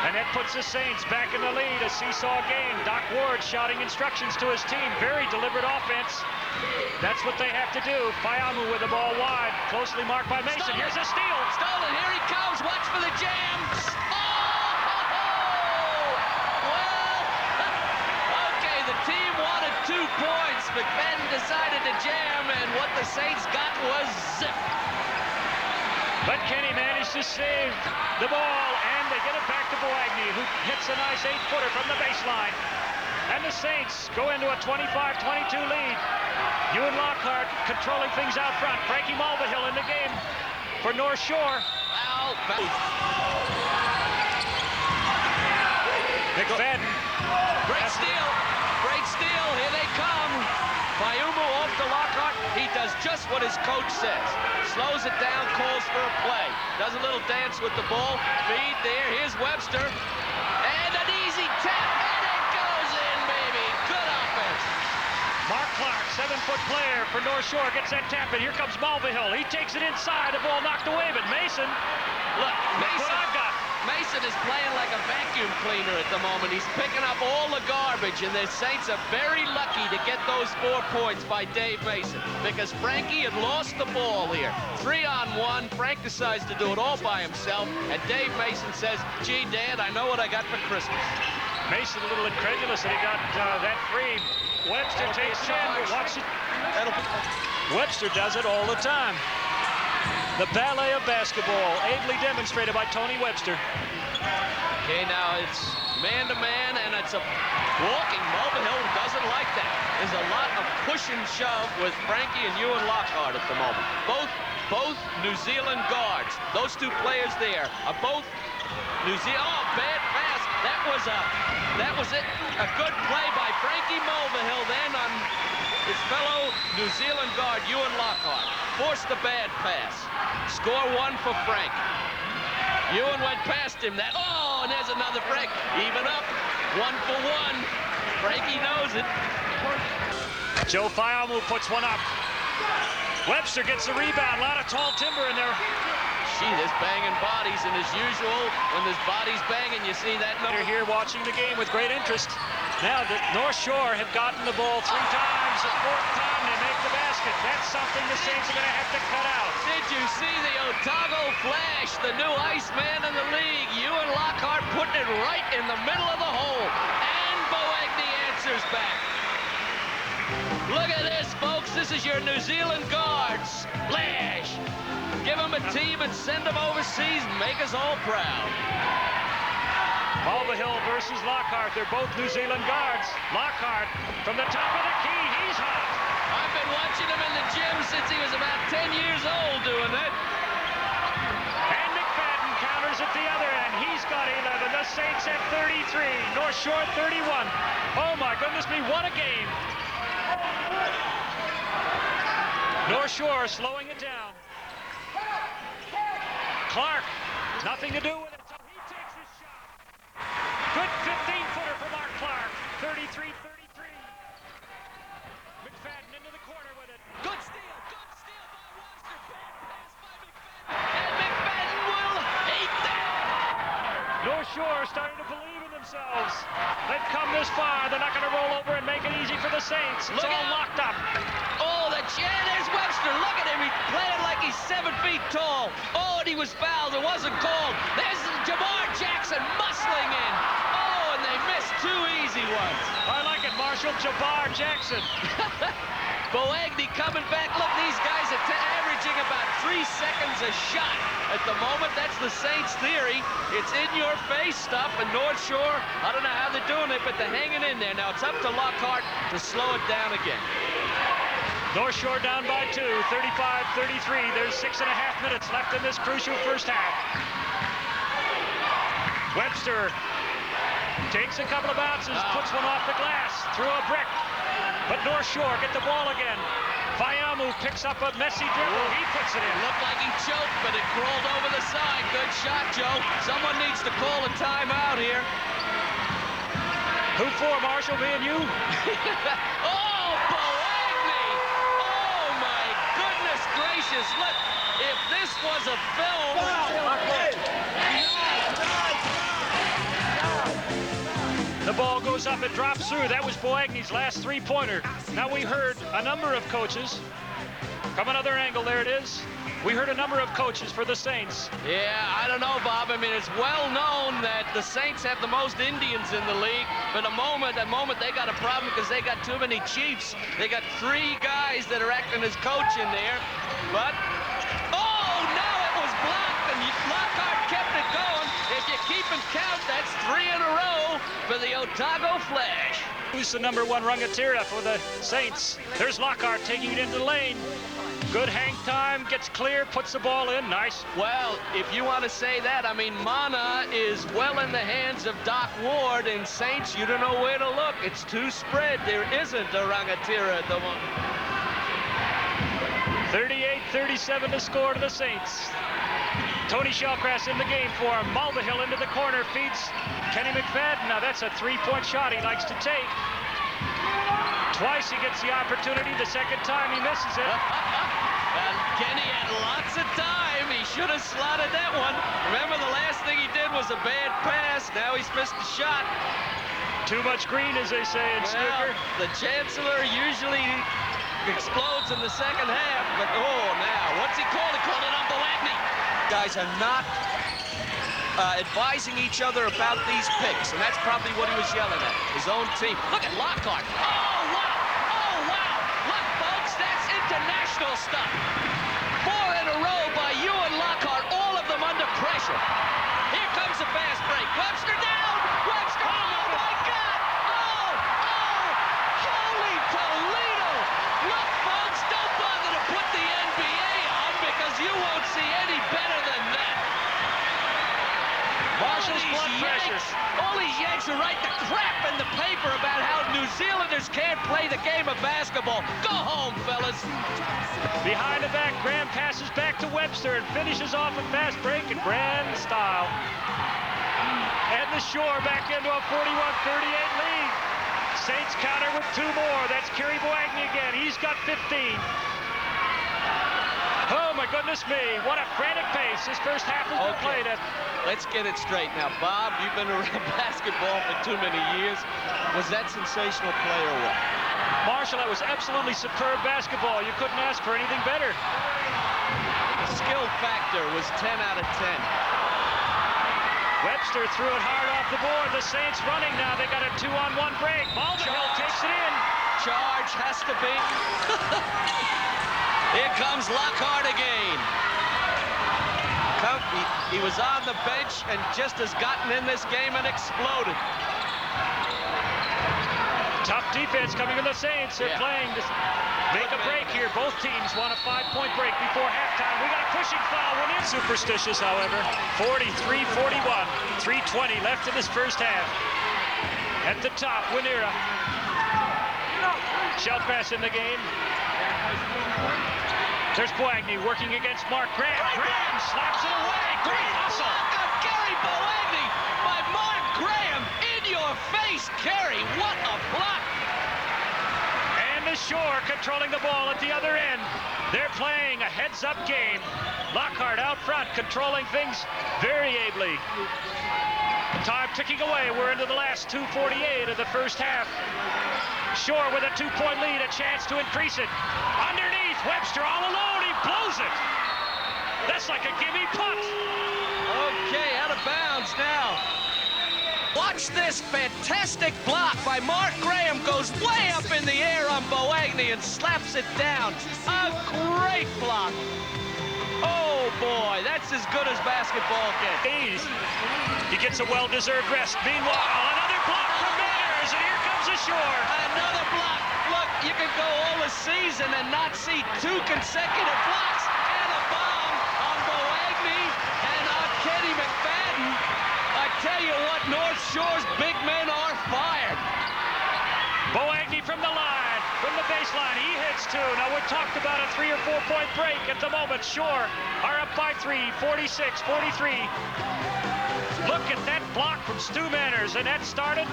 And that puts the Saints back in the lead, a seesaw game. Doc Ward shouting instructions to his team. Very deliberate offense. That's what they have to do. Fayamu with the ball wide, closely marked by Mason. Stolen. Here's a steal. Stolen, here he comes. Watch for the jams. Okay, the team wanted 2 points. McFadden decided to jam, and what the Saints got was zip. But Kenny managed to save the ball, and they get it back to Boagny, who hits a nice 8-footer from the baseline. And the Saints go into a 25-22 lead. Ewan Lockhart controlling things out front. Frankie Mulvihill in the game for North Shore. McFadden. Great steal. Great steal. Here they come. Fayamu off to Lockhart. He does just what his coach says. Slows it down, calls for a play. Does a little dance with the ball. Feed there. Here's Webster. And an easy tap. And it goes in, baby. Good offense. Mark Clark, 7-foot player for North Shore, gets that tap, and here comes Mulvihill. He takes it inside. The ball knocked away, but Mason. Look, What I've got. Mason is playing like a vacuum cleaner at the moment. He's picking up all the garbage, and the Saints are very lucky to get those 4 points by Dave Mason, because Frankie had lost the ball here. 3-on-1. Frank decides to do it all by himself, and Dave Mason says, gee, Dad, I know what I got for Christmas. Mason a little incredulous that he got that free. Webster takes it in. Watch it. Webster does it all the time. The ballet of basketball, ably demonstrated by Tony Webster. Okay, now it's man-to-man, and it's a walking. Mulvihill doesn't like that. There's a lot of push and shove with Frankie and Ewan Lockhart at the moment. Both New Zealand guards. Those 2 players there are both New Zealand. Oh, bad pass. That was it. A good play by Frankie Mulvihill then on his fellow New Zealand guard, Ewan Lockhart. Forced the bad pass. Score 1 for Frank. Ewan went past him. Oh, and there's another break. Even up. 1 for 1. Frankie knows it. Joe Fayamu puts one up. Webster gets the rebound. A lot of tall timber in there. Gee, there's banging bodies, and as usual, when there's bodies banging, you see that number. They're here watching the game with great interest. Now, the North Shore have gotten the ball 3 times. The 4th time, they make the basket. That's something the Saints are going to have to cut out. Did you see the Otago Flash, the new Iceman in the league? Ewan Lockhart putting it right in the middle of the hole. And Boagny answers back. Look at this, folks. This is your New Zealand guard. Splash. Give him a team and send him overseas and make us all proud. Mulvihill versus Lockhart. They're both New Zealand guards. Lockhart from the top of the key. He's hot. I've been watching him in the gym since he was about 10 years old doing that. And McFadden counters at the other end. He's got 11. The Saints have 33. North Shore 31. Oh my goodness me, what a game. North Shore slowing it down. Clark, nothing to do with it, so he takes his shot. Good 15-footer for Mark Clark. 33-33. McFadden into the corner with it. Good steal by Webster. Bad pass by McFadden. And McFadden will hate that. North Shore starting to believe in themselves. They've come this far. They're not going to roll over and make it easy for the Saints. It's all locked up. Oh, there's Webster. Look at him. He's playing like he's 7 feet tall. Oh, and he was fouled. It wasn't called. There's Jamar Jackson muscling in. Oh, and they missed 2 easy ones. I like it, Marshall. Jamar Jackson. Boagny coming back. Look, these guys are averaging about 3 seconds a shot at the moment. That's the Saints' theory. It's in-your-face stuff, and North Shore, I don't know how they're doing it, but they're hanging in there. Now, it's up to Lockhart to slow it down again. North Shore down by 2, 35-33. There's 6.5 minutes left in this crucial first half. Webster takes a couple of bounces, puts one off the glass, through a brick. But North Shore get the ball again. Fayamu picks up a messy dribble. He puts it in. Looked like he choked, but it crawled over the side. Good shot, Joe. Someone needs to call a timeout here. Who for, Marshall? Me and you? Oh, Boagny! Oh, my goodness gracious. Look, if this was a film... The ball goes up, it drops through. That was Boagny's last three-pointer. Now we heard a number of coaches. From another angle, there it is. We heard a number of coaches for the Saints. Yeah, I don't know, Bob. I mean, it's well known that the Saints have the most Indians in the league. But at the moment, they got a problem because they got too many Chiefs. They got 3 guys that are acting as coach in there. But, oh, now it was blocked, and Lockhart kept it going. If you keep and count, that's 3 in a row for the Otago Flash. Who's the number 1 Rangatira for the Saints? There's Lockhart taking it into the lane. Good hang time, gets clear, puts the ball in, nice. Well, if you want to say that, I mean, Mana is well in the hands of Doc Ward, and Saints, you don't know where to look. It's too spread. There isn't a Rangatira at the moment. 38-37 to score to the Saints. Tony Shellcrass in the game for him. Mulvihill into the corner, feeds Kenny McFadden. Now that's a 3-point shot he likes to take. Twice he gets the opportunity. The second time he misses it. And Kenny had lots of time. He should have slotted that one. Remember, the last thing he did was a bad pass. Now he's missed the shot. Too much green, as they say in snooker. The Chancellor usually explodes in the second half, but oh, now, what's he called? He called it on Boagny. Guys are not advising each other about these picks, and that's probably what he was yelling at, his own team. Look at Lockhart. Oh, wow. Oh, wow. Look, folks, that's international stuff. 4 in a row by Ewan Lockhart, all of them under pressure. Here comes the fast break. Webster down. Webster. Oh, my God. Oh, holy Toledo. Look, folks, don't bother to put the NBA on because you won't see any better than that. Marshall's blood pressure. All these Yanks are writing the crap in the paper about how New Zealanders can't play the game of basketball. Go home, fellas. Behind the back, Graham passes back to Webster and finishes off a fast break in grand style. And the Shore back into a 41-38 lead. Saints counter with 2 more. That's Kerry Boagny again. He's got 15. Oh, my goodness me. What a frantic pace this first half has been played at. Let's get it straight. Now, Bob, you've been around basketball for too many years. Was that sensational play or what? Marshall, that was absolutely superb basketball. You couldn't ask for anything better. The skill factor was 10 out of 10. Webster threw it hard off the board. The Saints running now. They got a 2-on-1 break. Mulvihill takes it in. Charge has to be. Here comes Lockhart again. He was on the bench and just has gotten in this game and exploded. Tough defense coming from the Saints. They're playing to make a break here. Both teams want a 5-point break before halftime. We got a pushing foul. One in. Superstitious, however. 43-41. 3:20 left in this first half. At the top, Winera. Shellcrass in the game. There's Boagny working against Mark Graham. Graham slaps it away. Great hustle. Block of Kerry Boagny by Mark Graham. In your face, Kerry. What a block. And the Shore controlling the ball at the other end. They're playing a heads-up game. Lockhart out front, controlling things very ably. Time ticking away. We're into the last 2:48 of the first half. Shore with a 2-point lead, a chance to increase it. Underneath, Webster all alone, he blows it. That's like a gimme putt. Okay, out of bounds now. Watch this fantastic block by Mark Graham. Goes way up in the air on Boagny and slaps it down. A great block. Oh, boy, that's as good as basketball gets. He gets a well-deserved rest. Meanwhile, another block from Manners, and here comes the Shore. Another block. Look, you can go all the season and not see 2 consecutive blocks. And a bomb on Boagny and on Kenny McFadden. I tell you what, North Shore's big men are fired. Boagny from the line, from the baseline, he hits 2. Now we talked about a 3 or 4 point break at the moment. Shore are up by 3, 46-43. Look at that block from Stu Manners, and that started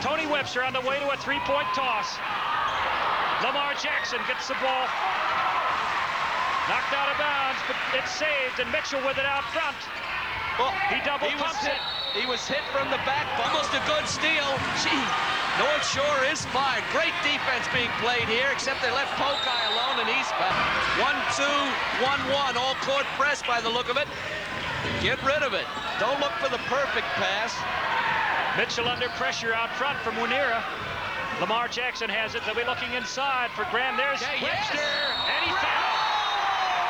Tony Webster on the way to a 3-point toss. Lamar Jackson gets the ball knocked out of bounds, but it's saved, and Mitchell with it out front. Well, he double pumps it. He was hit from the back. Almost a good steal. Gee, North Shore is fired. Great defense being played here, except they left Pokai alone, and he's back. 1-2, 1-1. All court press by the look of it. Get rid of it. Don't look for the perfect pass. Mitchell under pressure out front from Munira. Lamar Jackson has it. They'll be looking inside for Graham. There's Webster, and he fouled.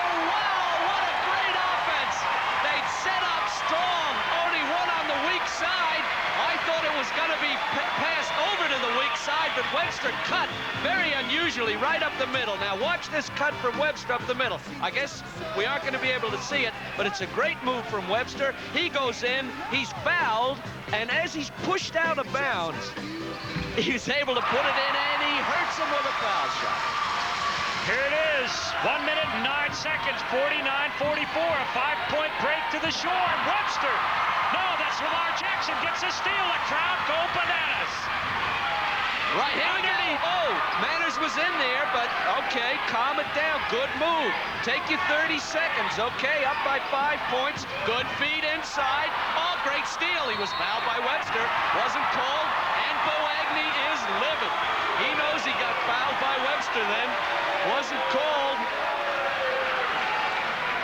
Oh, wow, what a great offense. They'd set up strong. Only one on the weak side. I thought it was going to be passed over to the weak side, but Webster cut very unusually right up the middle. Now watch this cut from Webster up the middle. I guess we aren't going to be able to see it, but it's a great move from Webster. He goes in, he's fouled, and as he's pushed out of bounds, he's able to put it in, and he hurts him with a foul shot. Here it is, 1 minute and 9 seconds, 49-44, a 5-point break to the Shore, and Webster. No, that's Lamar Jackson gets a steal. The crowd go bananas. Right here underneath. Oh, Manners was in there, but okay, calm it down. Good move. Take you 30 seconds. Okay, up by 5 points. Good feed inside. Oh, great steal. He was fouled by Webster. Wasn't called, and Boagny is livid. He knows he got fouled by Webster then. Wasn't called.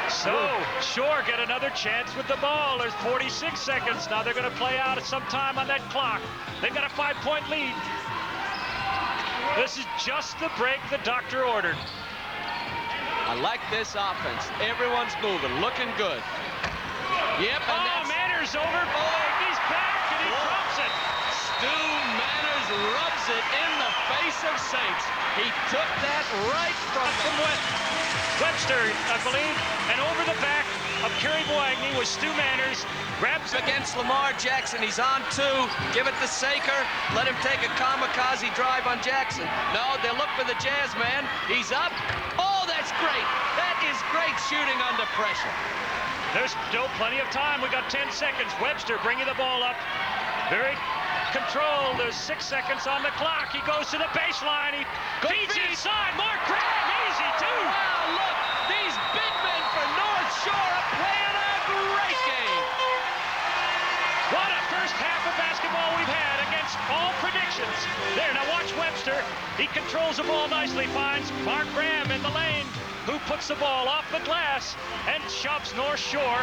So, Shore get another chance with the ball. There's 46 seconds. Now they're going to play out some time on that clock. They've got a 5-point lead. This is just the break the doctor ordered. I like this offense. Everyone's moving, looking good. Yep. And Manners over. He's back, and he drops it. Stu Manners rubs it in the face of Saints. He took that right from Webster, I believe, and over the back of Kerry Boagny was Stu Manners. Grabs against Lamar Jackson. He's on 2. Give it to Saker. Let him take a kamikaze drive on Jackson. No, they'll look for the Jazz man. He's up. Oh, that's great. That is great shooting under pressure. There's still plenty of time. We got 10 seconds. Webster bringing the ball up. Very controlled. There's 6 seconds on the clock. He goes to the baseline. He feeds inside. Mark Graham, easy too. Wow, look. These big men for North Shore are playing a great game. What a first half of basketball we've had against all predictions. There, now watch Webster. He controls the ball nicely, finds Mark Graham in the lane, who puts the ball off the glass and shoves North Shore.